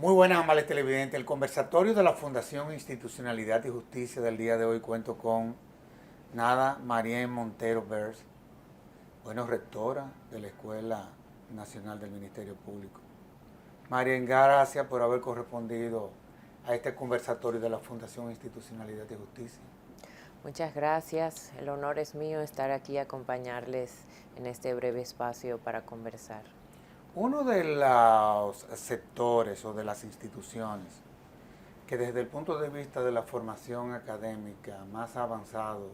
Muy buenas, amables televidentes. El conversatorio de la Fundación Institucionalidad y Justicia del día de hoy cuento con Nada Marien Montero Bers, rectora de la Escuela Nacional del Ministerio Público. Marien, gracias por haber correspondido a este conversatorio de la Fundación Institucionalidad y Justicia. Muchas gracias. El honor es mío estar aquí y acompañarles en este breve espacio para conversar. Uno de los sectores o de las instituciones que desde el punto de vista de la formación académica más ha avanzado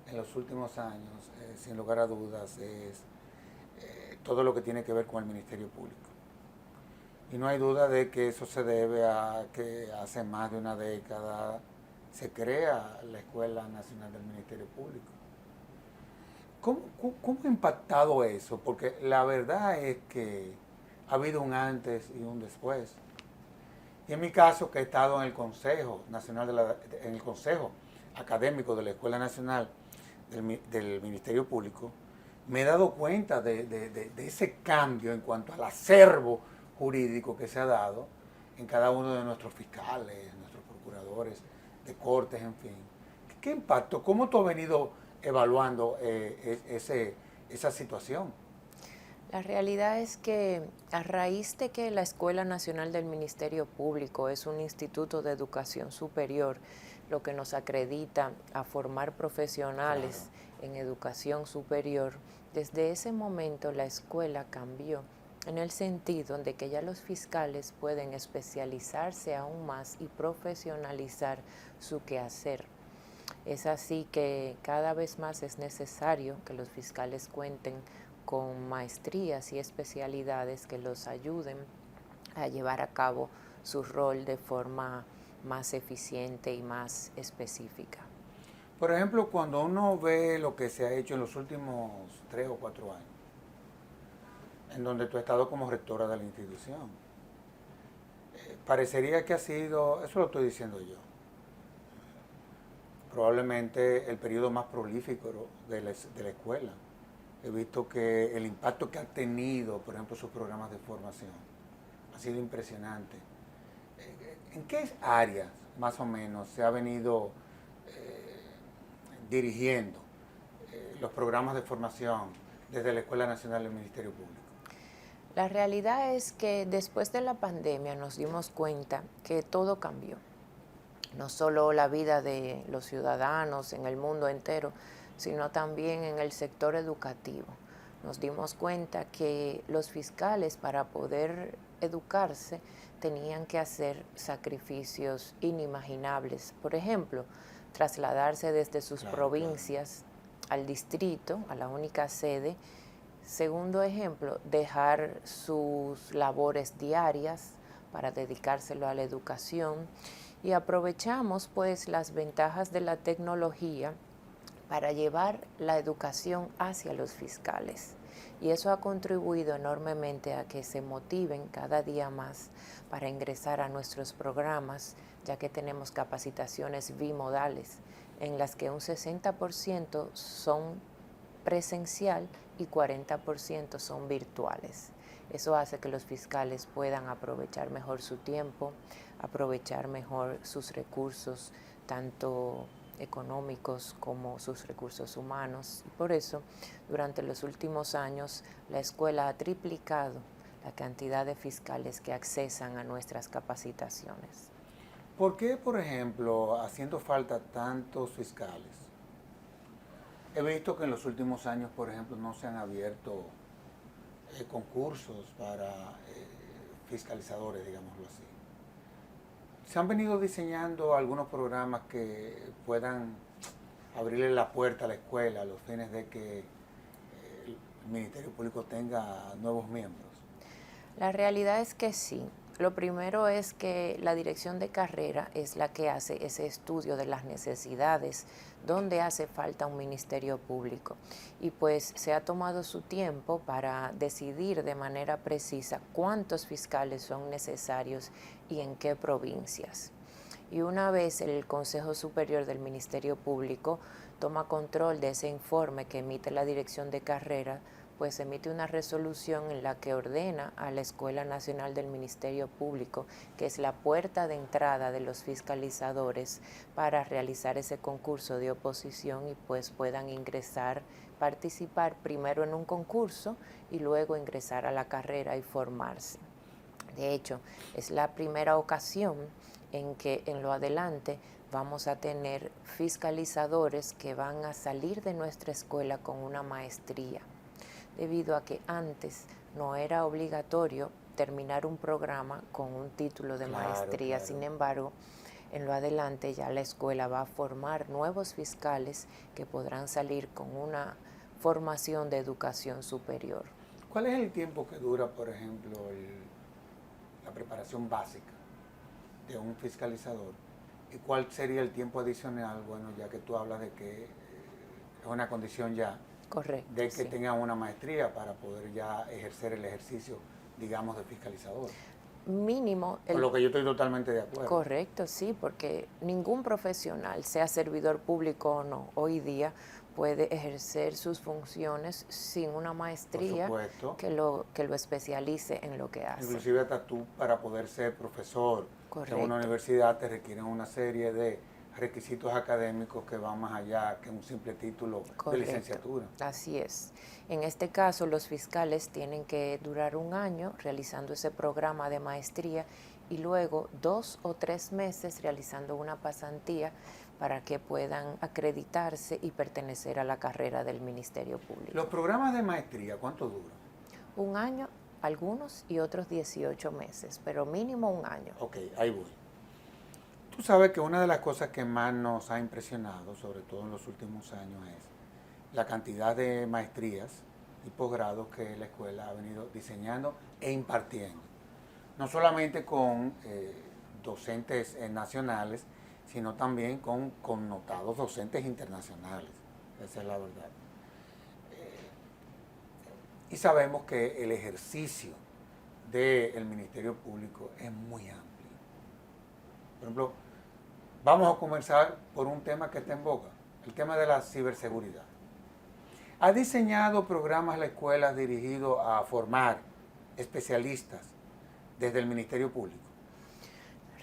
en los últimos años, sin lugar a dudas, es todo lo que tiene que ver con el Ministerio Público. Y no hay duda de que eso se debe a que hace más de una década se crea la Escuela Nacional del Ministerio Público. ¿Cómo ha impactado eso? Porque la verdad es que ha habido un antes y un después. Y en mi caso, que he estado en el Consejo Nacional en el Consejo Académico de la Escuela Nacional del Ministerio Público, me he dado cuenta de ese cambio en cuanto al acervo jurídico que se ha dado en cada uno de nuestros fiscales, nuestros procuradores de cortes, en fin. ¿Qué impacto? ¿Cómo tú has venido evaluando esa situación? La realidad es que a raíz de que la Escuela Nacional del Ministerio Público es un instituto de educación superior, lo que nos acredita a formar profesionales en educación superior, desde ese momento la escuela cambió en el sentido de que ya los fiscales pueden especializarse aún más y profesionalizar su quehacer. Es así que cada vez más es necesario que los fiscales cuenten con maestrías y especialidades que los ayuden a llevar a cabo su rol de forma más eficiente y más específica. Por ejemplo, cuando uno ve lo que se ha hecho en los últimos 3 o 4 años, en donde tú has estado como rectora de la institución, parecería que ha sido, eso lo estoy diciendo yo, probablemente el periodo más prolífico de la escuela. He visto que el impacto que han tenido, por ejemplo, sus programas de formación, ha sido impresionante. ¿En qué áreas, más o menos, se ha venido dirigiendo los programas de formación desde la Escuela Nacional del Ministerio Público? La realidad es que después de la pandemia nos dimos cuenta que todo cambió. No solo la vida de los ciudadanos en el mundo entero, sino también en el sector educativo. Nos dimos cuenta que los fiscales, para poder educarse, tenían que hacer sacrificios inimaginables. Por ejemplo, trasladarse desde sus provincias al distrito, a la única sede. Segundo ejemplo, dejar sus labores diarias para dedicárselo a la educación. Y aprovechamos pues las ventajas de la tecnología para llevar la educación hacia los fiscales. Y eso ha contribuido enormemente a que se motiven cada día más para ingresar a nuestros programas, ya que tenemos capacitaciones bimodales, en las que un 60% son presencial y 40% son virtuales. Eso hace que los fiscales puedan aprovechar mejor su tiempo, aprovechar mejor sus recursos, tanto económicos como sus recursos humanos. Y por eso, durante los últimos años, la escuela ha triplicado la cantidad de fiscales que accesan a nuestras capacitaciones. ¿Por qué, por ejemplo, haciendo falta tantos fiscales? He visto que en los últimos años, por ejemplo, no se han abierto concursos para fiscalizadores, digámoslo así. Se han venido diseñando algunos programas que puedan abrirle la puerta a la escuela a los fines de que el Ministerio Público tenga nuevos miembros. La realidad es que sí. Lo primero es que la dirección de carrera es la que hace ese estudio de las necesidades, donde hace falta un ministerio público. Y pues se ha tomado su tiempo para decidir de manera precisa cuántos fiscales son necesarios y en qué provincias. Y una vez el Consejo Superior del Ministerio Público toma control de ese informe que emite la dirección de carrera, pues emite una resolución en la que ordena a la Escuela Nacional del Ministerio Público, que es la puerta de entrada de los fiscalizadores, para realizar ese concurso de oposición y pues puedan participar primero en un concurso y luego ingresar a la carrera y formarse. De hecho, es la primera ocasión en que en lo adelante vamos a tener fiscalizadores que van a salir de nuestra escuela con una maestría, debido a que antes no era obligatorio terminar un programa con un título de maestría. Claro. Sin embargo, en lo adelante ya la escuela va a formar nuevos fiscales que podrán salir con una formación de educación superior. ¿Cuál es el tiempo que dura, por ejemplo, la preparación básica de un fiscalizador? ¿Y cuál sería el tiempo adicional, bueno, ya que tú hablas de que es una condición ya, correcto, de que sí, tengan una maestría para poder ya ejercer el ejercicio, digamos, de fiscalizador? Mínimo. Con lo que yo estoy totalmente de acuerdo. Correcto, sí, porque ningún profesional, sea servidor público o no, hoy día puede ejercer sus funciones sin una maestría que lo especialice en lo que hace. Inclusive hasta tú, para poder ser profesor Correcto. en una universidad, te requieren una serie de requisitos académicos que van más allá que un simple título de licenciatura. Así es. En este caso, los fiscales tienen que durar un año realizando ese programa de maestría y luego 2 o 3 meses realizando una pasantía para que puedan acreditarse y pertenecer a la carrera del Ministerio Público. ¿Los programas de maestría cuánto duran? Un año, algunos, y otros 18 meses, pero mínimo un año. Ok, ahí voy. Tú sabes que una de las cosas que más nos ha impresionado, sobre todo en los últimos años, es la cantidad de maestrías y posgrados que la escuela ha venido diseñando e impartiendo. No solamente con docentes nacionales, sino también con connotados docentes internacionales. Esa es la verdad. Y sabemos que el ejercicio del Ministerio Público es muy amplio. Por ejemplo, vamos a comenzar por un tema que está en boga, el tema de la ciberseguridad. ¿Ha diseñado programas la escuela dirigidos a formar especialistas desde el Ministerio Público?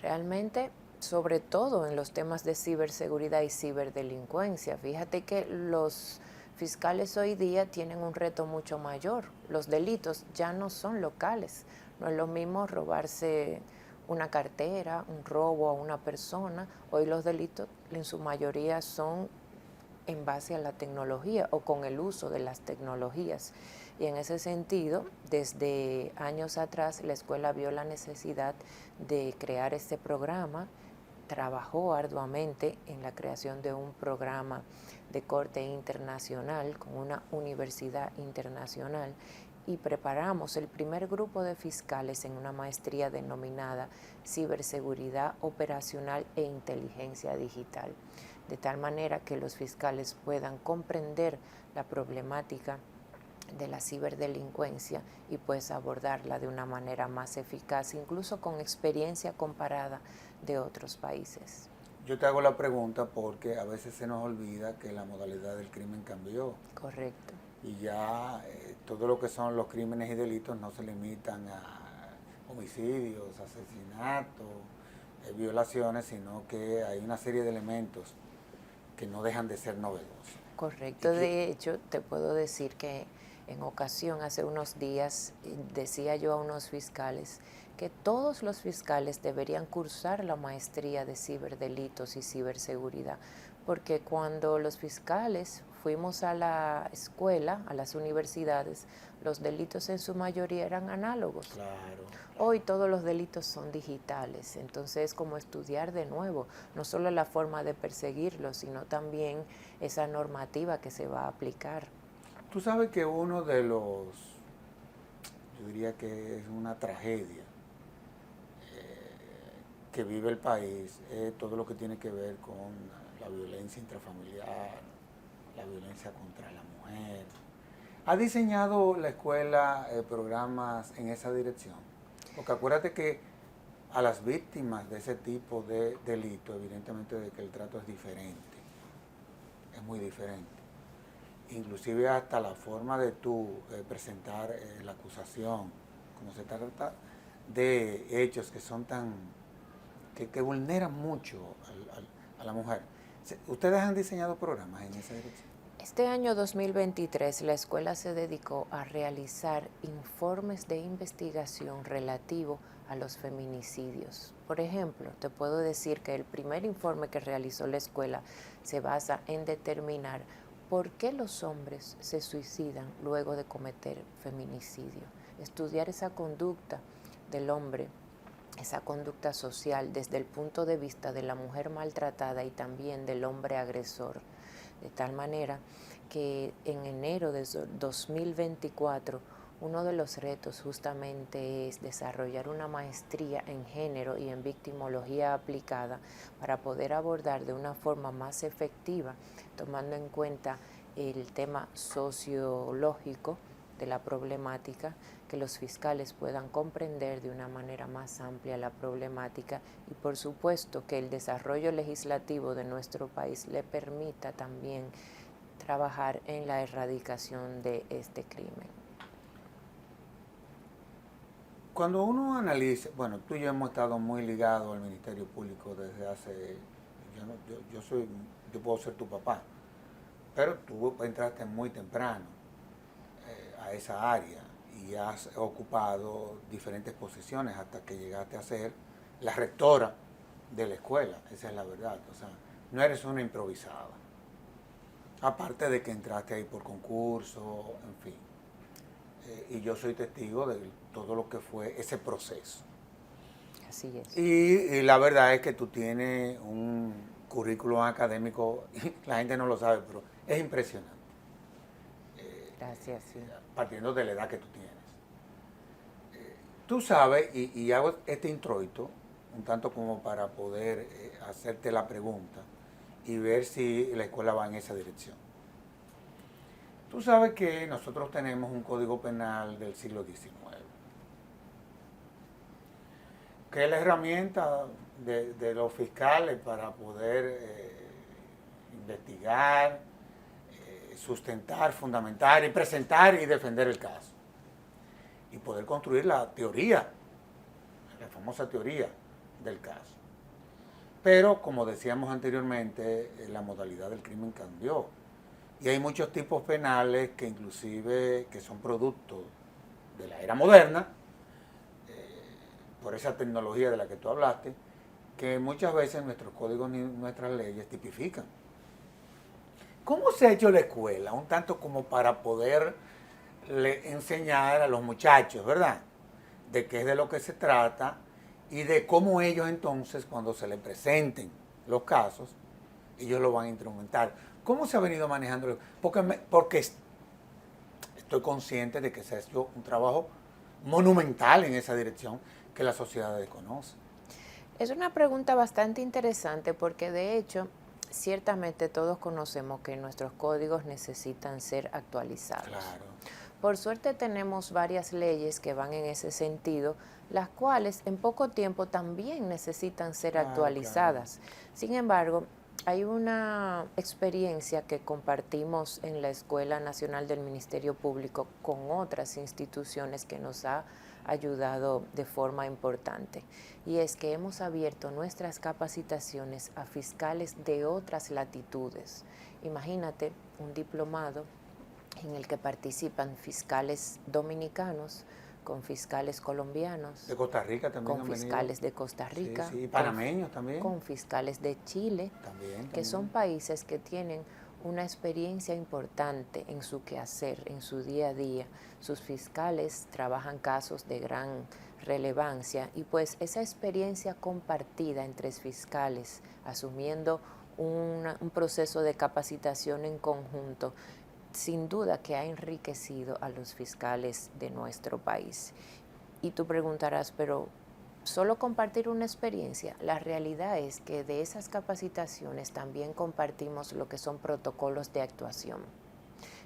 Realmente, sobre todo en los temas de ciberseguridad y ciberdelincuencia. Fíjate que los fiscales hoy día tienen un reto mucho mayor. Los delitos ya no son locales. No es lo mismo robarse una cartera, un robo a una persona. Hoy los delitos en su mayoría son en base a la tecnología o con el uso de las tecnologías. Y en ese sentido, desde años atrás, la escuela vio la necesidad de crear este programa, trabajó arduamente en la creación de un programa de corte internacional con una universidad internacional y preparamos el primer grupo de fiscales en una maestría denominada Ciberseguridad Operacional e Inteligencia Digital, de tal manera que los fiscales puedan comprender la problemática de la ciberdelincuencia y pues abordarla de una manera más eficaz, incluso con experiencia comparada de otros países. Yo te hago la pregunta porque a veces se nos olvida que la modalidad del crimen cambió. Correcto. Y ya todo lo que son los crímenes y delitos no se limitan a homicidios, asesinatos, violaciones, sino que hay una serie de elementos que no dejan de ser novedosos. Correcto. De hecho, te puedo decir que en ocasión, hace unos días, decía yo a unos fiscales que todos los fiscales deberían cursar la maestría de ciberdelitos y ciberseguridad, porque cuando los fiscales fuimos a la escuela, a las universidades, los delitos en su mayoría eran análogos. Claro. Hoy todos los delitos son digitales, entonces es como estudiar de nuevo, no solo la forma de perseguirlos, sino también esa normativa que se va a aplicar. Tú sabes que uno de los, yo diría que es una tragedia que vive el país, es todo lo que tiene que ver con la violencia intrafamiliar, la violencia contra la mujer. ¿Ha diseñado la escuela programas en esa dirección? Porque acuérdate que a las víctimas de ese tipo de delito, evidentemente de que el trato es diferente, es muy diferente. inclusive hasta la forma de tú presentar la acusación, como se trata de hechos que son tan, que vulneran mucho a la mujer. ¿Ustedes han diseñado programas en esa dirección? Este año 2023 la escuela se dedicó a realizar informes de investigación relativo a los feminicidios. Por ejemplo, te puedo decir que el primer informe que realizó la escuela se basa en determinar por qué los hombres se suicidan luego de cometer feminicidio. Estudiar esa conducta del hombre, esa conducta social desde el punto de vista de la mujer maltratada y también del hombre agresor. De tal manera que en enero de 2024 uno de los retos justamente es desarrollar una maestría en género y en victimología aplicada para poder abordar de una forma más efectiva, tomando en cuenta el tema sociológico de la problemática, que los fiscales puedan comprender de una manera más amplia la problemática y por supuesto que el desarrollo legislativo de nuestro país le permita también trabajar en la erradicación de este crimen. Cuando uno analiza, bueno, tú y yo hemos estado muy ligados al Ministerio Público desde hace, yo puedo ser tu papá, pero tú entraste muy temprano a esa área y has ocupado diferentes posiciones hasta que llegaste a ser la rectora de la escuela, esa es la verdad, o sea, no eres una improvisada, aparte de que entraste ahí por concurso, en fin, y yo soy testigo de todo lo que fue ese proceso. Así es. Y la verdad es que tú tienes un currículum académico, la gente no lo sabe, pero es impresionante. Gracias, sí. Partiendo de la edad que tú tienes. Tú sabes, y hago este introito, un tanto como para poder hacerte la pregunta y ver si la escuela va en esa dirección. Tú sabes que nosotros tenemos un código penal del siglo XIX, que es la herramienta de los fiscales para poder investigar, sustentar, fundamentar y presentar y defender el caso. Y poder construir la teoría, la famosa teoría del caso. Pero, como decíamos anteriormente, la modalidad del crimen cambió. Y hay muchos tipos penales que inclusive que son producto de la era moderna, por esa tecnología de la que tú hablaste, que muchas veces nuestros códigos ni nuestras leyes tipifican. ¿Cómo se ha hecho la escuela? Un tanto como para poder enseñar a los muchachos, ¿verdad? De qué es de lo que se trata y de cómo ellos entonces, cuando se les presenten los casos, ellos lo van a instrumentar. ¿Cómo se ha venido manejando? Porque estoy consciente de que se ha hecho un trabajo monumental en esa dirección que la sociedad desconoce. Es una pregunta bastante interesante porque de hecho, ciertamente todos conocemos que nuestros códigos necesitan ser actualizados. Claro. Por suerte tenemos varias leyes que van en ese sentido, las cuales en poco tiempo también necesitan ser actualizadas. Claro. Sin embargo, hay una experiencia que compartimos en la Escuela Nacional del Ministerio Público con otras instituciones que nos ha ayudado de forma importante, y es que hemos abierto nuestras capacitaciones a fiscales de otras latitudes. Imagínate un diplomado en el que participan fiscales dominicanos, con fiscales colombianos, de Costa Rica también, con fiscales de Costa Rica, sí, panameños también, con fiscales de Chile, que son países que tienen una experiencia importante en su quehacer, en su día a día. Sus fiscales trabajan casos de gran relevancia y pues esa experiencia compartida entre fiscales, asumiendo un proceso de capacitación en conjunto, sin duda que ha enriquecido a los fiscales de nuestro país. Y tú preguntarás, pero ¿solo compartir una experiencia? La realidad es que de esas capacitaciones también compartimos lo que son protocolos de actuación,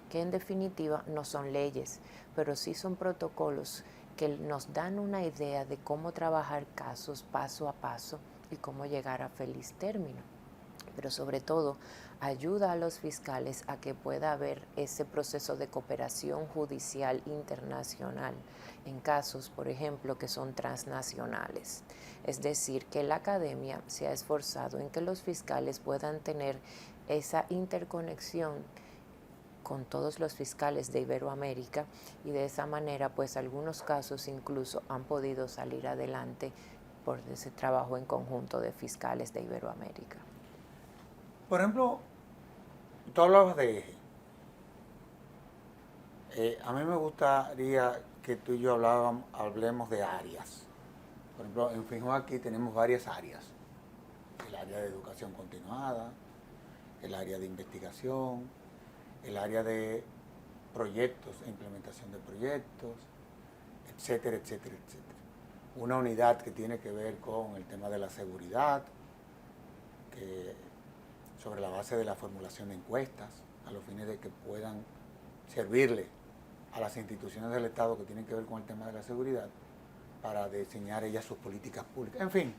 que en definitiva no son leyes, pero sí son protocolos que nos dan una idea de cómo trabajar casos paso a paso y cómo llegar a feliz término. pero sobre todo ayuda a los fiscales a que pueda haber ese proceso de cooperación judicial internacional en casos, por ejemplo, que son transnacionales. Es decir, que la academia se ha esforzado en que los fiscales puedan tener esa interconexión con todos los fiscales de Iberoamérica y de esa manera, pues algunos casos incluso han podido salir adelante por ese trabajo en conjunto de fiscales de Iberoamérica. Por ejemplo, tú hablabas de eje. A mí me gustaría que tú y yo hablemos de áreas. Por ejemplo, en Finjo aquí tenemos varias áreas. El área de educación continuada, el área de investigación, el área de proyectos e implementación de proyectos, etcétera, etcétera, etcétera. Una unidad que tiene que ver con el tema de la seguridad, que sobre la base de la formulación de encuestas, a los fines de que puedan servirle a las instituciones del Estado que tienen que ver con el tema de la seguridad, para diseñar ellas sus políticas públicas. En fin,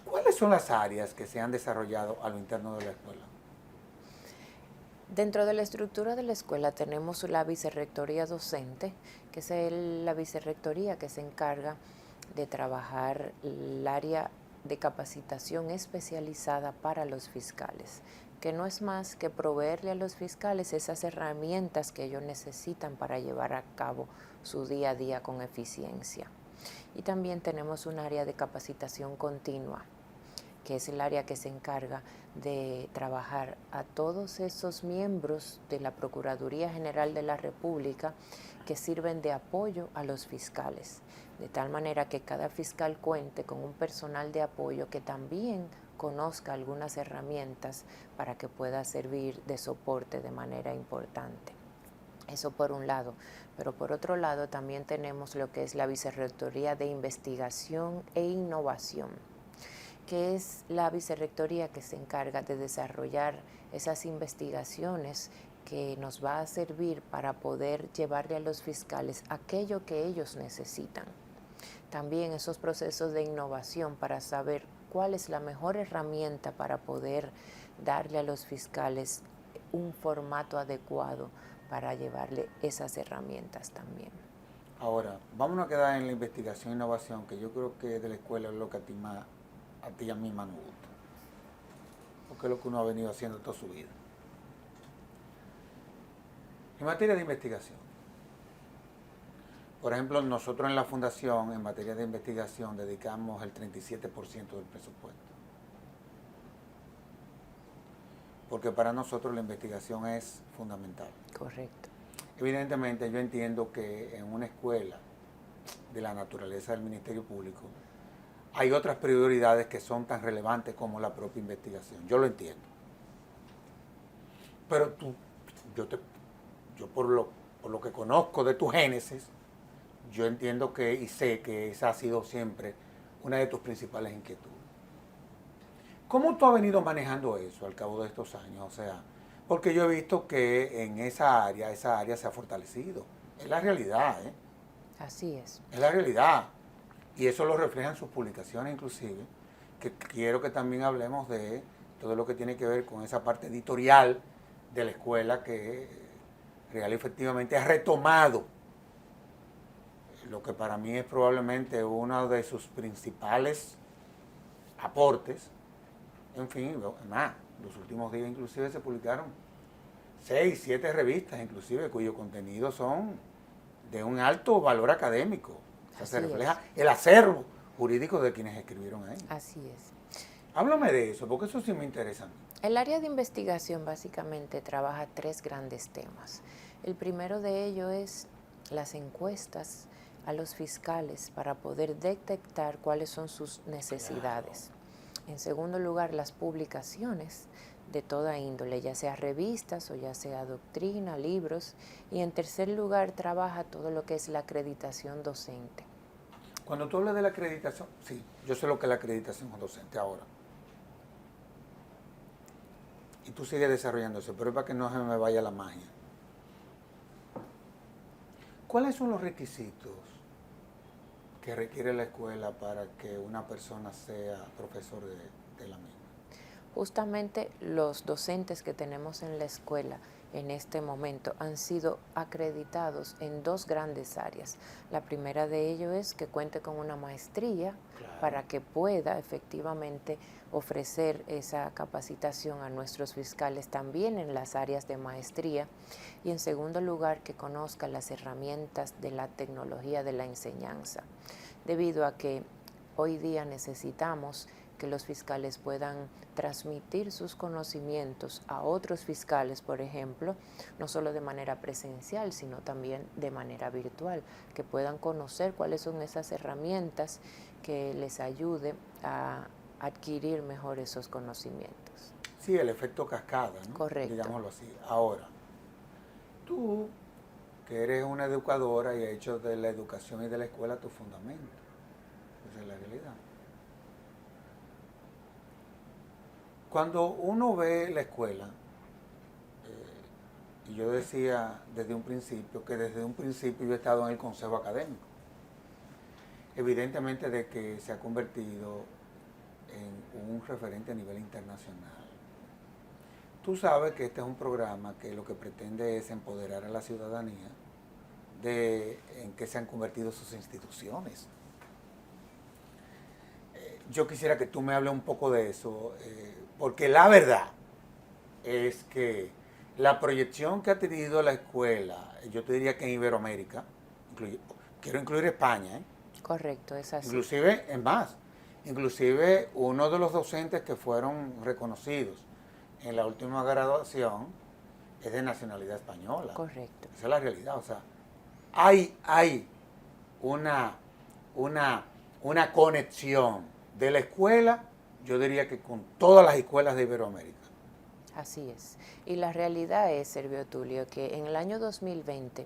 ¿cuáles son las áreas que se han desarrollado a lo interno de la escuela? Dentro de la estructura de la escuela tenemos la vicerrectoría docente, que es la vicerrectoría que se encarga de trabajar el área de capacitación especializada para los fiscales, que no es más que proveerle a los fiscales esas herramientas que ellos necesitan para llevar a cabo su día a día con eficiencia. Y también tenemos un área de capacitación continua, que es el área que se encarga de trabajar a todos esos miembros de la Procuraduría General de la República que sirven de apoyo a los fiscales, de tal manera que cada fiscal cuente con un personal de apoyo que también conozca algunas herramientas para que pueda servir de soporte de manera importante. Eso por un lado, pero por otro lado también tenemos lo que es la Vicerrectoría de Investigación e Innovación, que es la vicerrectoría que se encarga de desarrollar esas investigaciones que nos va a servir para poder llevarle a los fiscales aquello que ellos necesitan. También esos procesos de innovación para saber cuál es la mejor herramienta para poder darle a los fiscales un formato adecuado para llevarle esas herramientas también. Ahora, vámonos a quedar en la investigación e innovación, que yo creo que de la escuela es lo que a ti y a mí más nos gusta, porque es lo que uno ha venido haciendo toda su vida. En materia de investigación, por ejemplo, nosotros en la Fundación, en materia de investigación, dedicamos el 37% del presupuesto. Porque para nosotros la investigación es fundamental. Correcto. Evidentemente, yo entiendo que en una escuela de la naturaleza del Ministerio Público hay otras prioridades que son tan relevantes como la propia investigación. Yo lo entiendo. Pero yo por lo que conozco de tu génesis, yo entiendo que y sé que esa ha sido siempre una de tus principales inquietudes. ¿Cómo tú has venido manejando eso al cabo de estos años? O sea, porque yo he visto que en esa área se ha fortalecido. Es la realidad, ¿eh? Así es. Es la realidad. Y eso lo reflejan sus publicaciones inclusive, que quiero que también hablemos de todo lo que tiene que ver con esa parte editorial de la escuela que real efectivamente ha retomado lo que para mí es probablemente uno de sus principales aportes. En fin, más, los últimos días inclusive se publicaron 6, 7 revistas inclusive cuyos contenidos son de un alto valor académico. O sea, se refleja el acervo jurídico de quienes escribieron ahí. Así es. Háblame de eso, porque eso sí me interesa. El área de investigación básicamente trabaja 3 grandes temas. El primero de ellos es las encuestas a los fiscales para poder detectar cuáles son sus necesidades. Claro. En segundo lugar, las publicaciones de toda índole, ya sea revistas o ya sea doctrina, libros. Y en tercer lugar, trabaja todo lo que es la acreditación docente. Cuando tú hablas de la acreditación, sí, yo sé lo que es la acreditación docente ahora. Y tú sigues desarrollándose, pero es para que no se me vaya la magia. ¿Cuáles son los requisitos que requiere la escuela para que una persona sea profesor de la misma? Justamente los docentes que tenemos en la escuela en este momento han sido acreditados en dos grandes áreas. La primera de ello es que cuente con una maestría para que pueda efectivamente ofrecer esa capacitación a nuestros fiscales también en las áreas de maestría, y en segundo lugar que conozca las herramientas de la tecnología de la enseñanza, debido a que hoy día necesitamos que los fiscales puedan transmitir sus conocimientos a otros fiscales, por ejemplo, no solo de manera presencial, sino también de manera virtual, que puedan conocer cuáles son esas herramientas que les ayude a adquirir mejor esos conocimientos. Sí, el efecto cascada, ¿no? Correcto. Digámoslo así. Ahora, tú, que eres una educadora y has hecho de la educación y de la escuela tu fundamento, esa es la realidad. Cuando uno ve la escuela, y yo decía desde un principio que desde un principio yo he estado en el consejo académico, evidentemente de que se ha convertido en un referente a nivel internacional. Tú sabes que este es un programa que lo que pretende es empoderar a la ciudadanía en que se han convertido sus instituciones. Yo quisiera que tú me hables un poco de eso, porque la verdad es que la proyección que ha tenido la escuela, yo te diría que en Iberoamérica, quiero incluir España, Correcto, es así. inclusive en más, inclusive uno de los docentes que fueron reconocidos en la última graduación es de nacionalidad española. Correcto. Esa es la realidad, o sea, hay una conexión de la escuela, yo diría que con todas las escuelas de Iberoamérica. Así es. Y la realidad es, Servio Tulio, que en el año 2020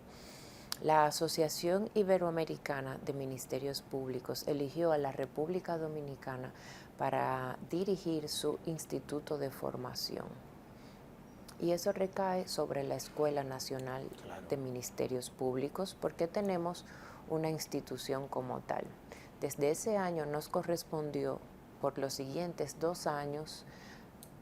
la Asociación Iberoamericana de Ministerios Públicos eligió a la República Dominicana para dirigir su instituto de formación. Y eso recae sobre la Escuela Nacional de Ministerios Públicos, porque tenemos una institución como tal. Desde ese año nos correspondió, por los siguientes 2 años,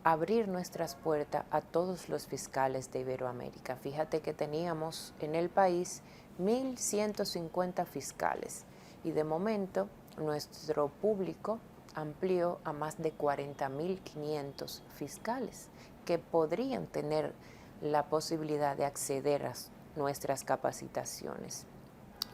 abrir nuestras puertas a todos los fiscales de Iberoamérica. Fíjate que teníamos en el país 1.150 fiscales y de momento nuestro público amplió a más de 40.500 fiscales que podrían tener la posibilidad de acceder a nuestras capacitaciones.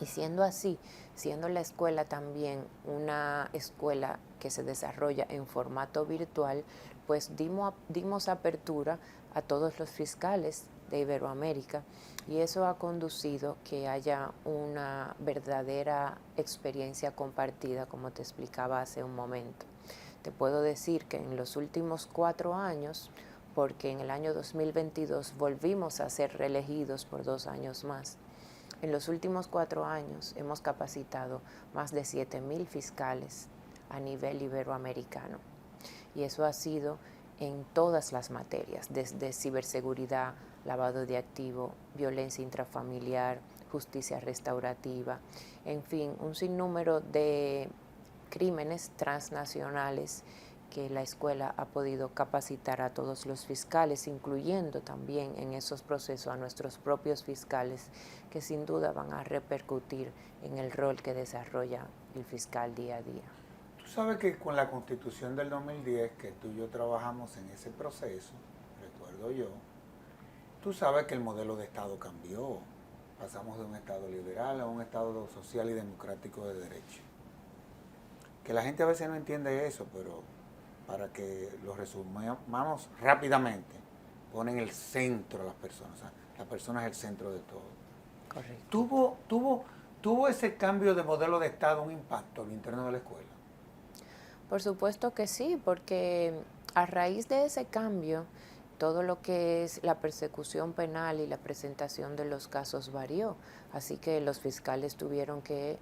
Y siendo así, siendo la escuela también una escuela que se desarrolla en formato virtual, pues dimos apertura a todos los fiscales de Iberoamérica, y eso ha conducido que haya una verdadera experiencia compartida, como te explicaba hace un momento. Te puedo decir que en los últimos 4 años, porque en el año 2022 volvimos a ser reelegidos por 2 años más, en los últimos 4 años hemos capacitado más de 7.000 fiscales a nivel iberoamericano. Y eso ha sido en todas las materias, desde ciberseguridad, lavado de activos, violencia intrafamiliar, justicia restaurativa, en fin, un sinnúmero de crímenes transnacionales que la escuela ha podido capacitar a todos los fiscales, incluyendo también en esos procesos a nuestros propios fiscales, que sin duda van a repercutir en el rol que desarrolla el fiscal día a día. Tú sabes que con la Constitución del 2010, que tú y yo trabajamos en ese proceso, recuerdo yo, tú sabes que el modelo de Estado cambió. Pasamos de un Estado liberal a un Estado social y democrático de derecho. Que la gente a veces no entiende eso, pero para que lo resumamos rápidamente, ponen el centro a las personas. O sea, la persona es el centro de todo. Correcto. ¿Tuvo ese cambio de modelo de Estado un impacto al interno de la escuela? Por supuesto que sí, porque a raíz de ese cambio, todo lo que es la persecución penal y la presentación de los casos varió. Así que los fiscales tuvieron que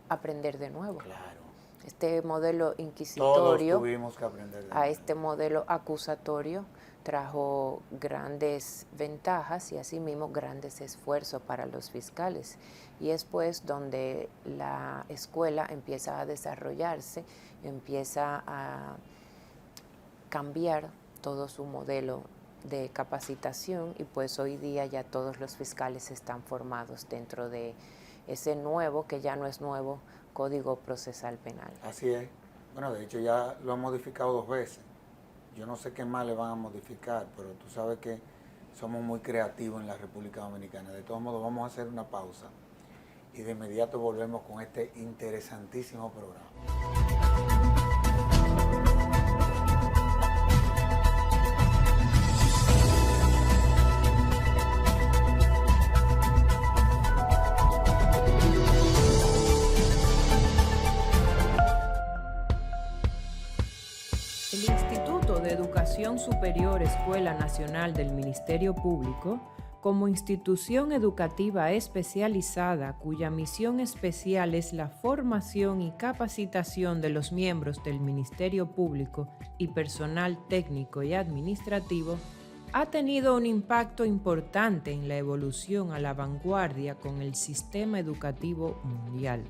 aprender de nuevo. Claro. Este modelo inquisitorio, todos tuvimos que aprender de a nuevo. este modelo acusatorio, trajo grandes ventajas y asimismo grandes esfuerzos para los fiscales. Y es pues donde la escuela empieza a desarrollarse, empieza a cambiar todo su modelo de capacitación y pues hoy día ya todos los fiscales están formados dentro de ese nuevo, que ya no es nuevo, Código Procesal Penal. Así es. Bueno, de hecho ya lo han modificado 2 veces. Yo no sé qué más le van a modificar, pero tú sabes que somos muy creativos en la República Dominicana. De todos modos, vamos a hacer una pausa y de inmediato volvemos con este interesantísimo programa. El Instituto de Educación Superior Escuela Nacional del Ministerio Público, como institución educativa especializada cuya misión especial es la formación y capacitación de los miembros del Ministerio Público y personal técnico y administrativo, ha tenido un impacto importante en la evolución a la vanguardia con el sistema educativo mundial.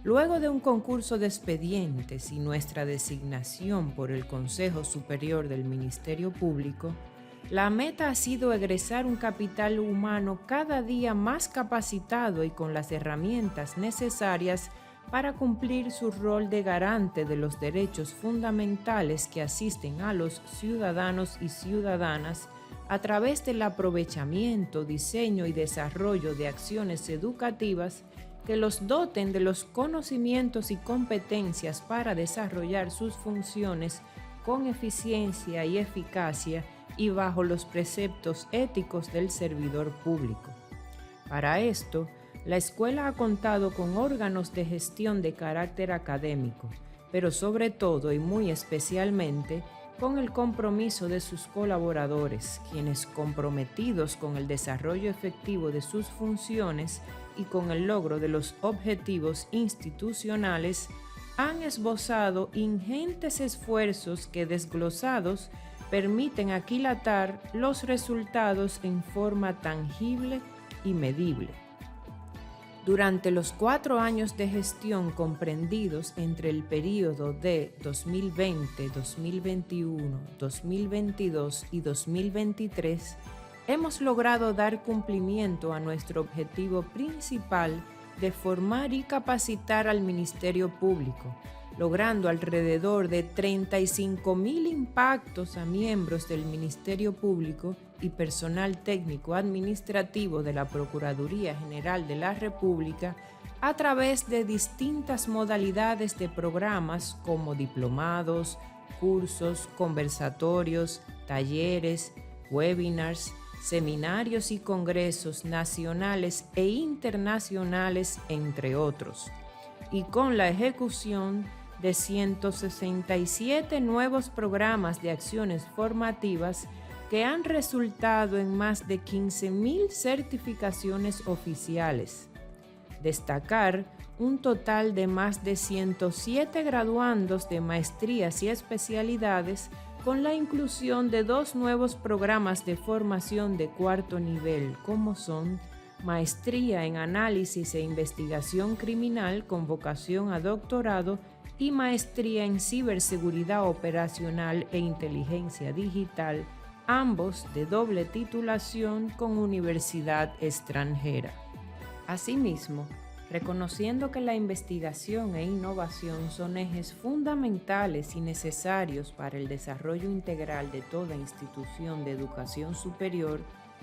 Luego de un concurso de expedientes y nuestra designación por el Consejo Superior del Ministerio Público, la meta ha sido egresar un capital humano cada día más capacitado y con las herramientas necesarias para cumplir su rol de garante de los derechos fundamentales que asisten a los ciudadanos y ciudadanas a través del aprovechamiento, diseño y desarrollo de acciones educativas que los doten de los conocimientos y competencias para desarrollar sus funciones con eficiencia y eficacia y bajo los preceptos éticos del servidor público. Para esto, la escuela ha contado con órganos de gestión de carácter académico, pero sobre todo y muy especialmente con el compromiso de sus colaboradores, quienes comprometidos con el desarrollo efectivo de sus funciones y con el logro de los objetivos institucionales, han esbozado ingentes esfuerzos que desglosados permiten aquilatar los resultados en forma tangible y medible. Durante los 4 años de gestión comprendidos entre el período de 2020, 2021, 2022 y 2023, hemos logrado dar cumplimiento a nuestro objetivo principal de formar y capacitar al Ministerio Público, logrando alrededor de 35,000 impactos a miembros del Ministerio Público y personal técnico administrativo de la Procuraduría General de la República a través de distintas modalidades de programas como diplomados, cursos, conversatorios, talleres, webinars, seminarios y congresos nacionales e internacionales, entre otros, y con la ejecución de 167 nuevos programas de acciones formativas que han resultado en más de 15,000 certificaciones oficiales. Destacar un total de más de 107 graduandos de maestrías y especialidades con la inclusión de 2 nuevos programas de formación de 4º nivel, como son Maestría en Análisis e Investigación Criminal con vocación a doctorado y Maestría en Ciberseguridad Operacional e Inteligencia Digital, ambos de doble titulación con universidad extranjera. Asimismo, reconociendo que la investigación e innovación son ejes fundamentales y necesarios para el desarrollo integral de toda institución de educación superior,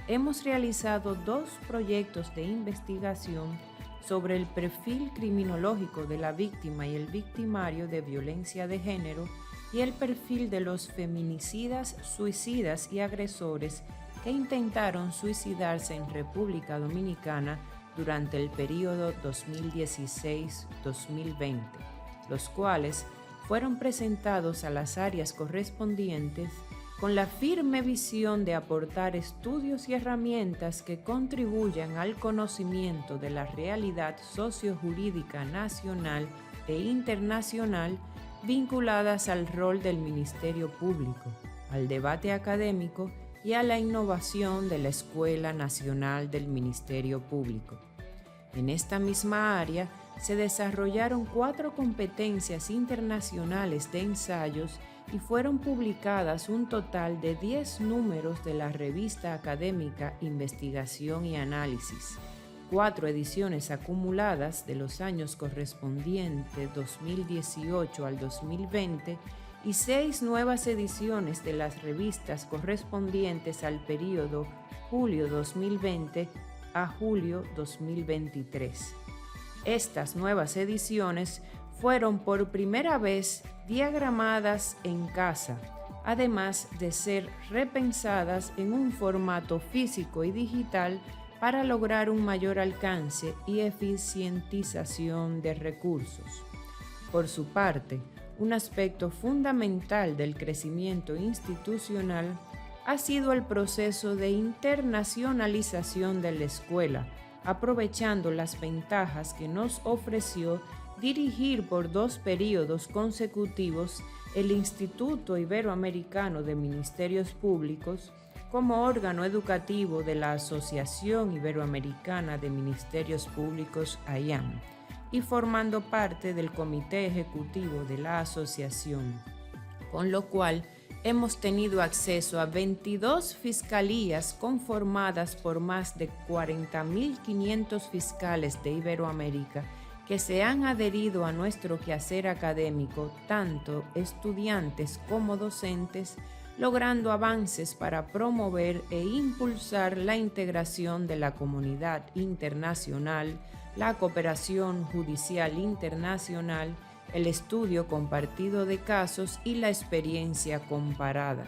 hemos realizado 2 proyectos de investigación sobre el perfil criminológico de la víctima y el victimario de violencia de género y el perfil de los feminicidas, suicidas y agresores que intentaron suicidarse en República Dominicana durante el periodo 2016-2020, los cuales fueron presentados a las áreas correspondientes con la firme visión de aportar estudios y herramientas que contribuyan al conocimiento de la realidad sociojurídica nacional e internacional vinculadas al rol del Ministerio Público, al debate académico y a la innovación de la Escuela Nacional del Ministerio Público. En esta misma área, se desarrollaron 4 competencias internacionales de ensayos y fueron publicadas un total de 10 números de la revista académica Investigación y Análisis, 4 ediciones acumuladas de los años correspondientes 2018 al 2020 y 6 nuevas ediciones de las revistas correspondientes al período julio 2020 a julio 2023. Estas nuevas ediciones fueron por primera vez diagramadas en casa, además de ser repensadas en un formato físico y digital para lograr un mayor alcance y eficientización de recursos. Por su parte, un aspecto fundamental del crecimiento institucional ha sido el proceso de internacionalización de la escuela, aprovechando las ventajas que nos ofreció dirigir por 2 períodos consecutivos el Instituto Iberoamericano de Ministerios Públicos como órgano educativo de la Asociación Iberoamericana de Ministerios Públicos, AIAM, y formando parte del Comité Ejecutivo de la Asociación, con lo cual hemos tenido acceso a 22 fiscalías conformadas por más de 40.500 fiscales de Iberoamérica que se han adherido a nuestro quehacer académico, tanto estudiantes como docentes, logrando avances para promover e impulsar la integración de la comunidad internacional, la cooperación judicial internacional, el estudio compartido de casos y la experiencia comparada.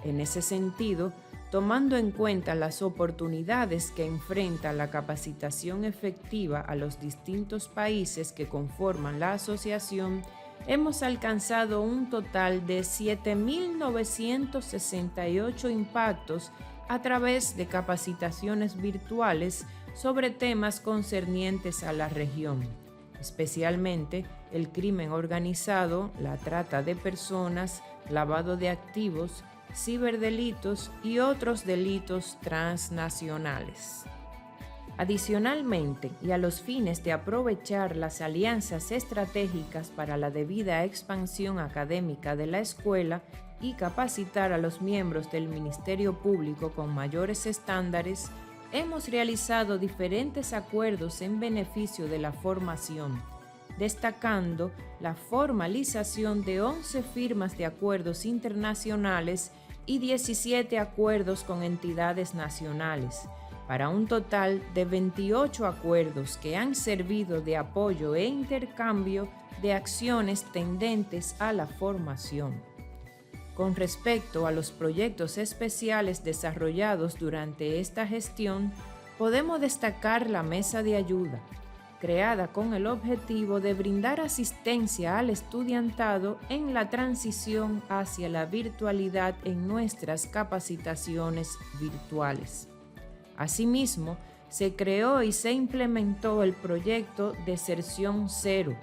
En ese sentido, tomando en cuenta las oportunidades que enfrenta la capacitación efectiva a los distintos países que conforman la asociación, hemos alcanzado un total de 7.968 impactos a través de capacitaciones virtuales sobre temas concernientes a la región, especialmente el crimen organizado, la trata de personas, lavado de activos, ciberdelitos y otros delitos transnacionales. Adicionalmente, y a los fines de aprovechar las alianzas estratégicas para la debida expansión académica de la escuela y capacitar a los miembros del Ministerio Público con mayores estándares, hemos realizado diferentes acuerdos en beneficio de la formación, destacando la formalización de 11 firmas de acuerdos internacionales y 17 acuerdos con entidades nacionales, para un total de 28 acuerdos que han servido de apoyo e intercambio de acciones tendentes a la formación. Con respecto a los proyectos especiales desarrollados durante esta gestión, podemos destacar la Mesa de Ayuda, creada con el objetivo de brindar asistencia al estudiantado en la transición hacia la virtualidad en nuestras capacitaciones virtuales. Asimismo, se creó y se implementó el proyecto Deserción Cero,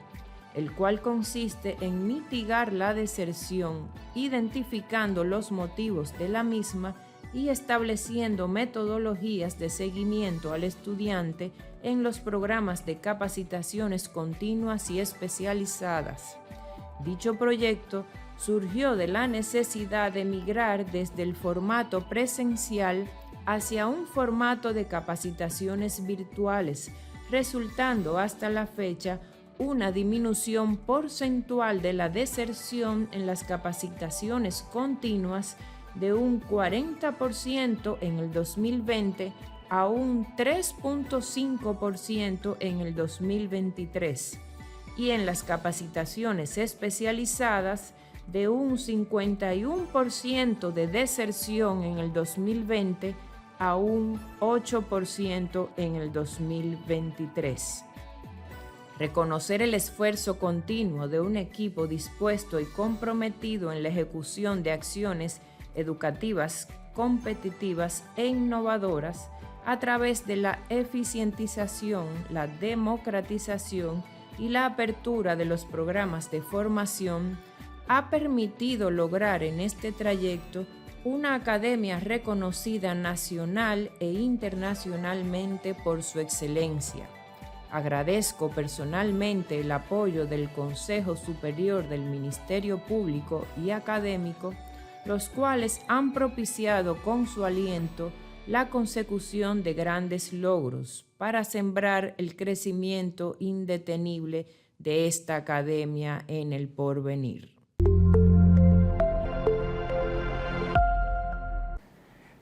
el cual consiste en mitigar la deserción, identificando los motivos de la misma y estableciendo metodologías de seguimiento al estudiante en los programas de capacitaciones continuas y especializadas. Dicho proyecto surgió de la necesidad de migrar desde el formato presencial hacia un formato de capacitaciones virtuales, resultando hasta la fecha una disminución porcentual de la deserción en las capacitaciones continuas de un 40% en el 2020 a un 3.5% en el 2023 y en las capacitaciones especializadas de un 51% de deserción en el 2020 a un 8% en el 2023. Reconocer el esfuerzo continuo de un equipo dispuesto y comprometido en la ejecución de acciones educativas competitivas e innovadoras a través de la eficientización, la democratización y la apertura de los programas de formación ha permitido lograr en este trayecto una academia reconocida nacional e internacionalmente por su excelencia, Agradezco personalmente el apoyo del Consejo Superior del Ministerio Público y Académico, los cuales han propiciado con su aliento la consecución de grandes logros para sembrar el crecimiento indetenible de esta academia en el porvenir.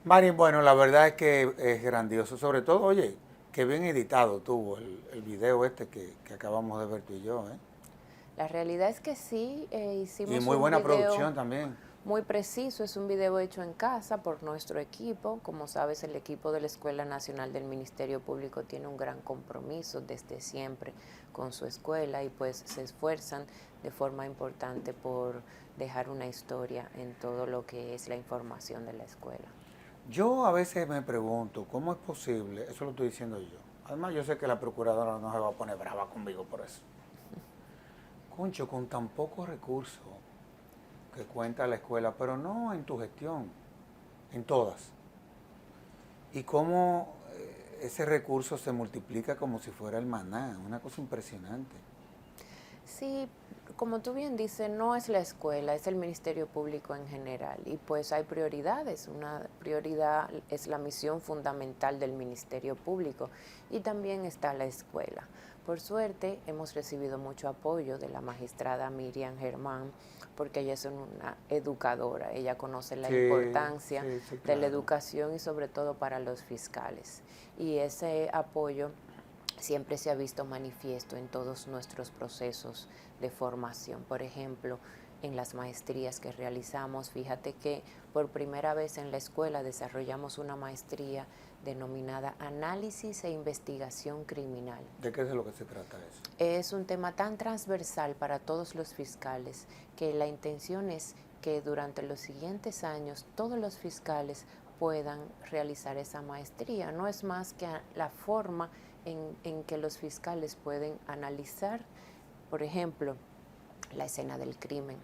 Marín, bueno, la verdad es que es grandioso, sobre todo, oye, que bien editado tuvo el video este que acabamos de ver tú y yo, ¿eh? La realidad es que sí, hicimos Y muy un buena video producción también. muy preciso, es un video hecho en casa por nuestro equipo. Como sabes, el equipo de la Escuela Nacional del Ministerio Público tiene un gran compromiso desde siempre con su escuela y pues se esfuerzan de forma importante por dejar una historia en todo lo que es la información de la escuela. Yo a veces me pregunto, ¿cómo es posible? Eso lo estoy diciendo yo. Además, yo sé que la procuradora no se va a poner brava conmigo por eso. Concho, con tan pocos recursos que cuenta la escuela, pero no en tu gestión, en todas. Y cómo ese recurso se multiplica como si fuera el maná, una cosa impresionante. Sí, como tú bien dices, no es la escuela, es el Ministerio Público en general y pues hay prioridades. Una prioridad es la misión fundamental del Ministerio Público y también está la escuela. Por suerte hemos recibido mucho apoyo de la magistrada Miriam Germán porque ella es una educadora, ella conoce la importancia de la educación y sobre todo para los fiscales. Y ese apoyo siempre se ha visto manifiesto en todos nuestros procesos de formación. Por ejemplo, en las maestrías que realizamos, fíjate que por primera vez en la escuela desarrollamos una maestría denominada Análisis e Investigación Criminal. ¿De qué es de lo que se trata eso? Es un tema tan transversal para todos los fiscales que la intención es que durante los siguientes años todos los fiscales puedan realizar esa maestría. No es más que la forma en que los fiscales pueden analizar, por ejemplo, la escena del crimen,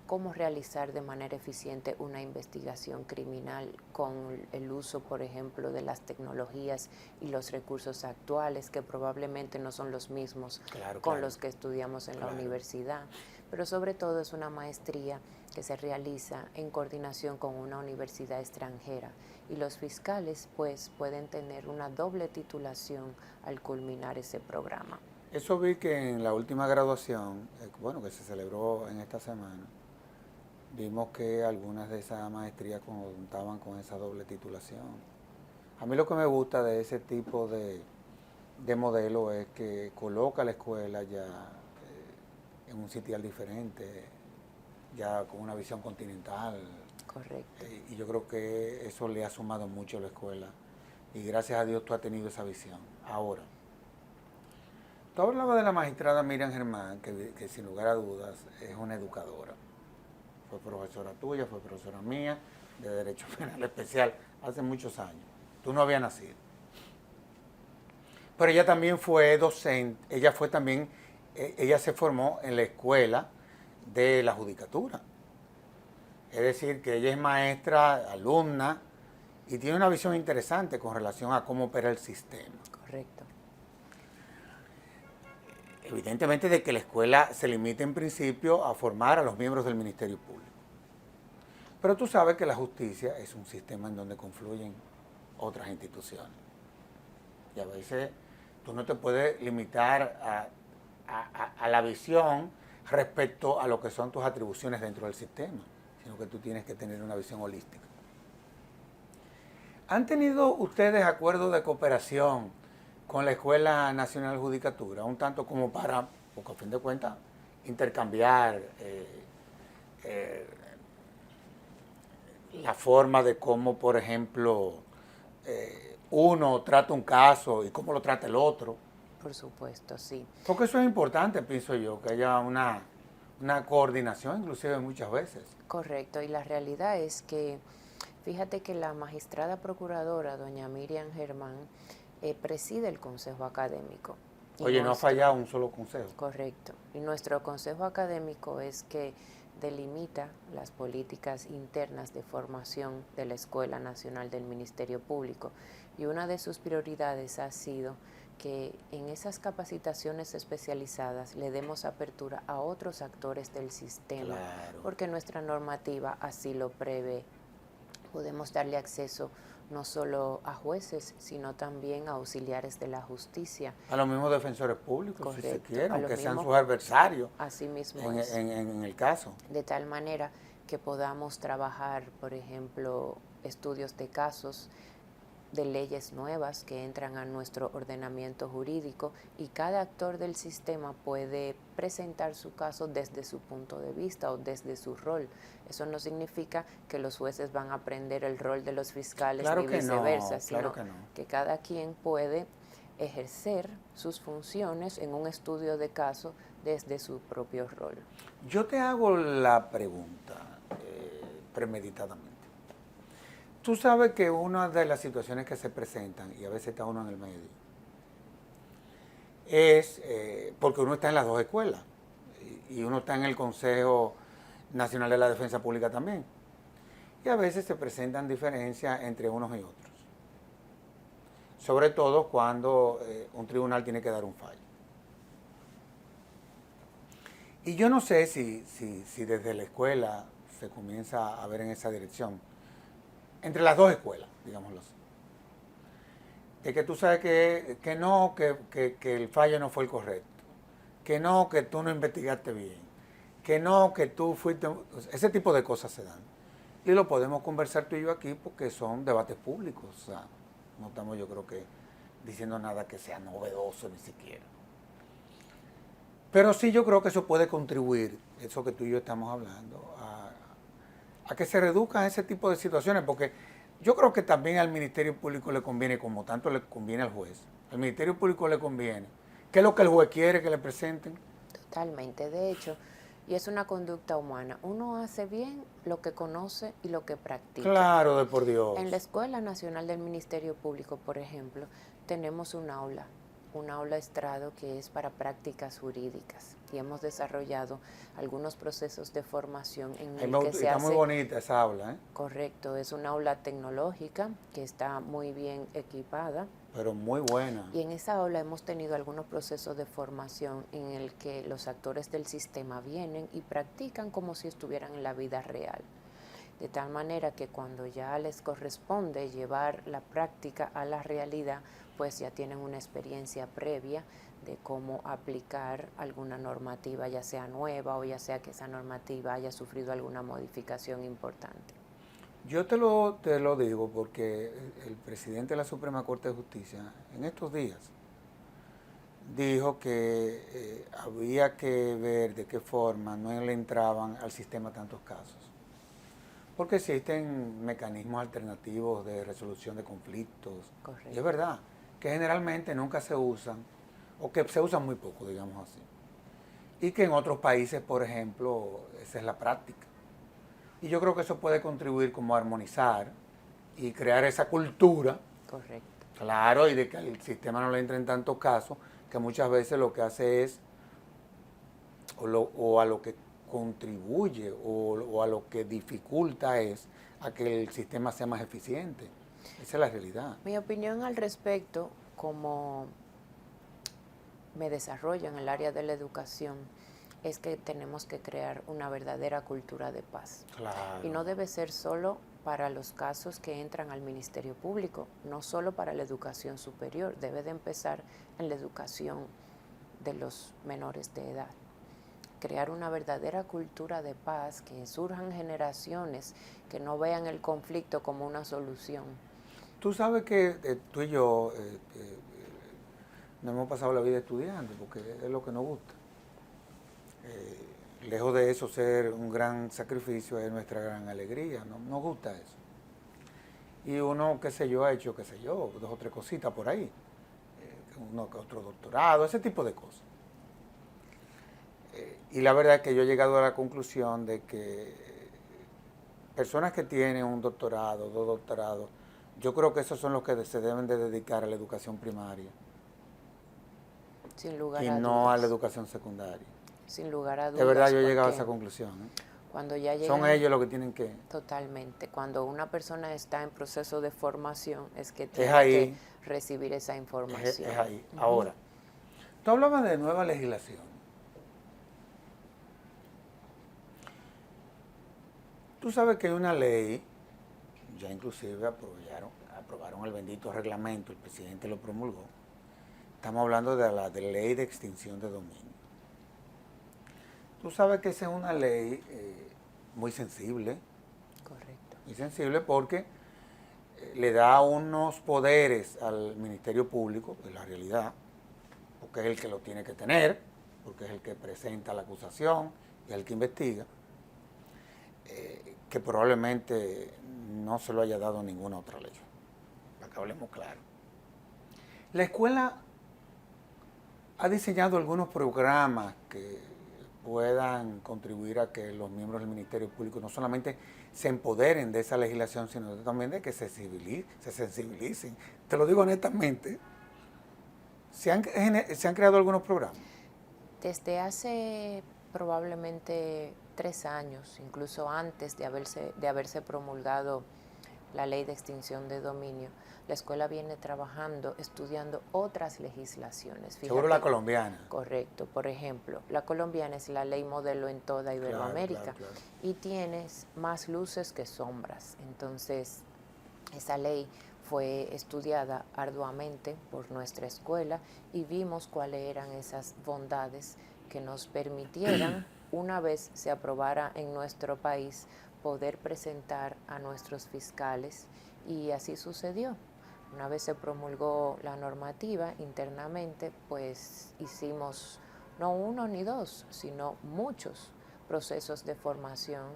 cómo realizar de manera eficiente una investigación criminal con el uso, por ejemplo, de las tecnologías y los recursos actuales, que probablemente no son los mismos con los que estudiamos en la universidad. Pero sobre todo es una maestría que se realiza en coordinación con una universidad extranjera y los fiscales pues pueden tener una doble titulación al culminar ese programa. Eso vi que en la última graduación, bueno, que se celebró en esta semana, vimos que algunas de esas maestrías contaban con esa doble titulación. A mí lo que me gusta de ese tipo de modelo es que coloca a la escuela ya en un sitial diferente, ya con una visión continental. Correcto. Y yo creo que eso le ha sumado mucho a la escuela. Y gracias a Dios tú has tenido esa visión. Ahora, tú hablabas de la magistrada Miriam Germán, que sin lugar a dudas es una educadora. Fue profesora tuya, fue profesora mía de Derecho Penal Especial hace muchos años. Tú no habías nacido. Pero ella también fue docente, ella se formó en la escuela de la judicatura. Es decir, que ella es maestra, alumna, y tiene una visión interesante con relación a cómo opera el sistema. Correcto. Evidentemente de que la escuela se limita en principio a formar a los miembros del Ministerio Público. Pero tú sabes que la justicia es un sistema en donde confluyen otras instituciones. Y a veces tú no te puedes limitar a la visión respecto a lo que son tus atribuciones dentro del sistema, sino que tú tienes que tener una visión holística. ¿Han tenido ustedes acuerdos de cooperación con la Escuela Nacional de Judicatura, un tanto como para, porque a fin de cuentas, intercambiar la forma de cómo, por ejemplo, uno trata un caso y cómo lo trata el otro? Por supuesto, sí. Porque eso es importante, pienso yo, que haya una coordinación, inclusive muchas veces. Correcto, y la realidad es que, fíjate que la magistrada procuradora, doña Miriam Germán, preside el Consejo Académico. Oye, no ha fallado un solo consejo. Correcto. Y nuestro Consejo Académico es que delimita las políticas internas de formación de la Escuela Nacional del Ministerio Público. Y una de sus prioridades ha sido que en esas capacitaciones especializadas le demos apertura a otros actores del sistema, Claro. porque nuestra normativa así lo prevé. Podemos darle acceso no solo a jueces, sino también a auxiliares de la justicia. A los mismos defensores públicos, Correcto, si se quieren, a los que sean mismos- sus adversarios Así mismo en, es. en el caso. De tal manera que podamos trabajar, por ejemplo, estudios de casos, de leyes nuevas que entran a nuestro ordenamiento jurídico, y cada actor del sistema puede presentar su caso desde su punto de vista o desde su rol. Eso no significa que los jueces van a aprender el rol de los fiscales Claro ni que no, viceversa, claro sino que no. que cada quien puede ejercer sus funciones en un estudio de caso desde su propio rol. Yo te hago la pregunta premeditadamente. Tú sabes que una de las situaciones que se presentan, y a veces está uno en el medio, es porque uno está en las dos escuelas y uno está en el Consejo Nacional de la Defensa Pública también. Y a veces se presentan diferencias entre unos y otros. Sobre todo cuando un tribunal tiene que dar un fallo. Y yo no sé si desde la escuela se comienza a ver en esa dirección. Entre las dos escuelas, digámoslo así. De que tú sabes que no, que el fallo no fue el correcto. Que no, que tú no investigaste bien. Que no, que tú fuiste... Ese tipo de cosas se dan. Y lo podemos conversar tú y yo aquí porque son debates públicos. O sea, no estamos, yo creo que, diciendo nada que sea novedoso ni siquiera. Pero sí yo creo que eso puede contribuir, eso que tú y yo estamos hablando, a que se reduzcan ese tipo de situaciones, porque yo creo que también al Ministerio Público le conviene, como tanto le conviene al juez, al Ministerio Público le conviene. ¿Qué es lo que el juez quiere que le presenten? Totalmente, de hecho, y es una conducta humana. Uno hace bien lo que conoce y lo que practica. Claro, de por Dios. En la Escuela Nacional del Ministerio Público, por ejemplo, tenemos un aula estrado que es para prácticas jurídicas, y hemos desarrollado algunos procesos de formación en el que se Está hace... muy bonita esa aula, ¿eh? Correcto, es una aula tecnológica que está muy bien equipada. Pero muy buena. Y en esa aula hemos tenido algunos procesos de formación en el que los actores del sistema vienen y practican como si estuvieran en la vida real. De tal manera que cuando ya les corresponde llevar la práctica a la realidad, pues ya tienen una experiencia previa de cómo aplicar alguna normativa, ya sea nueva o ya sea que esa normativa haya sufrido alguna modificación importante. Yo te lo digo porque el presidente de la Suprema Corte de Justicia en estos días dijo que había que ver de qué forma no le entraban al sistema tantos casos. Porque existen mecanismos alternativos de resolución de conflictos. Correcto. Y es verdad que generalmente nunca se usan, o que se usan muy poco, digamos así. Y que en otros países, por ejemplo, esa es la práctica. Y yo creo que eso puede contribuir como a armonizar y crear esa cultura. Correcto. Claro, y de que al sistema no le entre en tantos casos, que muchas veces lo que hace es, o a lo que contribuye o a lo que dificulta es a que el sistema sea más eficiente. Esa es la realidad. Mi opinión al respecto, como me desarrollo en el área de la educación, es que tenemos que crear una verdadera cultura de paz. Claro. Y no debe ser solo para los casos que entran al Ministerio Público, no solo para la educación superior, debe de empezar en la educación de los menores de edad. Crear una verdadera cultura de paz, que surjan generaciones que no vean el conflicto como una solución. Tú sabes que tú y yo nos hemos pasado la vida estudiando, porque es lo que nos gusta. Lejos de eso ser un gran sacrificio, es nuestra gran alegría, nos gusta eso. Y uno, qué sé yo, ha hecho, qué sé yo, 2 o 3 cositas por ahí, uno que otro doctorado, ese tipo de cosas. Y la verdad es que yo he llegado a la conclusión de que personas que tienen un doctorado, 2 doctorados, yo creo que esos son los que se deben de dedicar a la educación primaria. Sin lugar y a no a la dudas. educación secundaria. Sin lugar a dudas. De verdad yo he llegado a porque esa conclusión. Cuando ya llegan, son ellos los que tienen que... Totalmente. Cuando una persona está en proceso de formación es que Es tiene ahí. que recibir esa información. Es ahí. Ahora, tú hablabas de nueva legislación. Tú sabes que hay una ley, ya inclusive aprobaron el bendito reglamento, el presidente lo promulgó. Estamos hablando de la ley de extinción de dominio. Tú sabes que esa es una ley muy sensible. Correcto. Muy sensible porque le da unos poderes al Ministerio Público, de la realidad, porque es el que lo tiene que tener, porque es el que presenta la acusación y es el que investiga, que probablemente no se lo haya dado ninguna otra ley, para que hablemos claro. La escuela ha diseñado algunos programas que puedan contribuir a que los miembros del Ministerio Público no solamente se empoderen de esa legislación, sino también de que se sensibilicen. Te lo digo honestamente, se han creado algunos programas. Desde hace probablemente 3 años, incluso antes de haberse promulgado la ley de extinción de dominio, la escuela viene trabajando, estudiando otras legislaciones. Fíjate, seguro la colombiana. Correcto. Por ejemplo, la colombiana es la ley modelo en toda Iberoamérica, claro. y tienes más luces que sombras. Entonces, esa ley fue estudiada arduamente por nuestra escuela y vimos cuáles eran esas bondades que nos permitieran, una vez se aprobara en nuestro país, poder presentar a nuestros fiscales, y así sucedió. Una vez se promulgó la normativa internamente, pues hicimos no 1 ni 2, sino muchos procesos de formación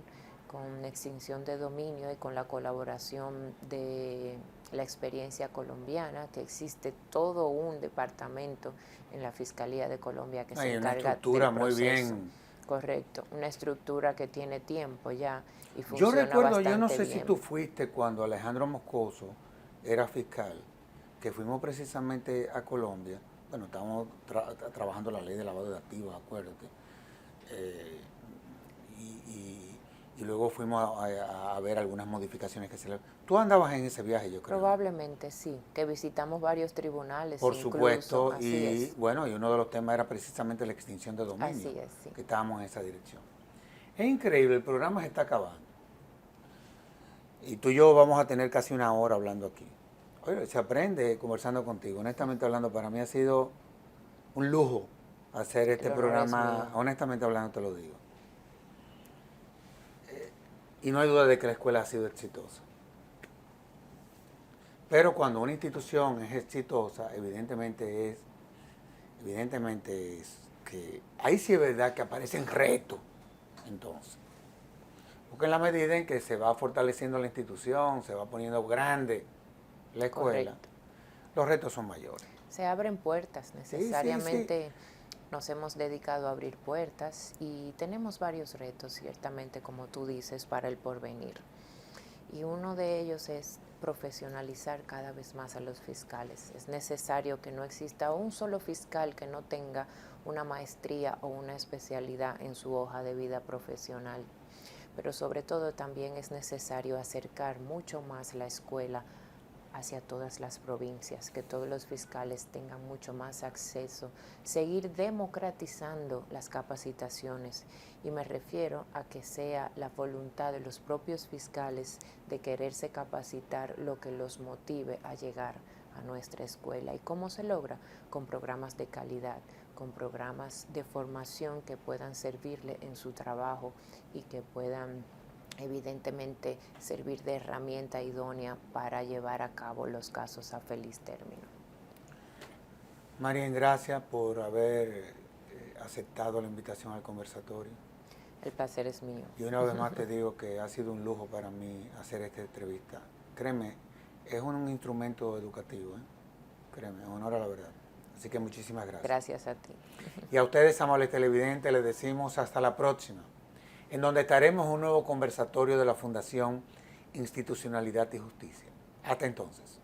con extinción de dominio y con la colaboración de la experiencia colombiana, que existe todo un departamento en la Fiscalía de Colombia que se encarga del proceso. Una estructura muy bien. Correcto, una estructura que tiene tiempo ya y funciona Yo recuerdo, bastante yo no sé bien. si tú fuiste cuando Alejandro Moscoso era fiscal, que fuimos precisamente a Colombia. Bueno, estábamos trabajando la ley de lavado de activos, acuérdate. Y luego fuimos a ver algunas modificaciones que se le... Tú andabas en ese viaje, yo creo. Probablemente sí, que visitamos varios tribunales. Por incluso, supuesto, así y es. bueno, y uno de los temas era precisamente la extinción de dominio, Así es, sí. que estábamos en esa dirección. Es increíble, el programa se está acabando. Y tú y yo vamos a tener casi 1 hora hablando aquí. Oye, se aprende conversando contigo. Honestamente hablando, para mí ha sido un lujo hacer este programa. Honestamente hablando, te lo digo. Y no hay duda de que la escuela ha sido exitosa. Pero cuando una institución es exitosa, evidentemente es que ahí sí es verdad que aparecen retos, entonces. Porque en la medida en que se va fortaleciendo la institución, se va poniendo grande la escuela, correcto, los retos son mayores. Se abren puertas, necesariamente. Sí. Nos hemos dedicado a abrir puertas y tenemos varios retos, ciertamente, como tú dices, para el porvenir. Y uno de ellos es profesionalizar cada vez más a los fiscales. Es necesario que no exista un solo fiscal que no tenga una maestría o una especialidad en su hoja de vida profesional. Pero sobre todo también es necesario acercar mucho más la escuela hacia todas las provincias, que todos los fiscales tengan mucho más acceso, seguir democratizando las capacitaciones, y me refiero a que sea la voluntad de los propios fiscales de quererse capacitar lo que los motive a llegar a nuestra escuela. ¿Y cómo se logra? Con programas de calidad, con programas de formación que puedan servirle en su trabajo y que puedan evidentemente servir de herramienta idónea para llevar a cabo los casos a feliz término. Marien, gracias por haber aceptado la invitación al conversatorio. El placer es mío. Y una vez más te digo que ha sido un lujo para mí hacer esta entrevista. Créeme, es un instrumento educativo, ¿eh? Créeme, en honor a la verdad. Así que muchísimas gracias. Gracias a ti. Y a ustedes, amables televidentes, les decimos hasta la próxima, en donde estaremos en un nuevo conversatorio de la Fundación Institucionalidad y Justicia. Hasta entonces.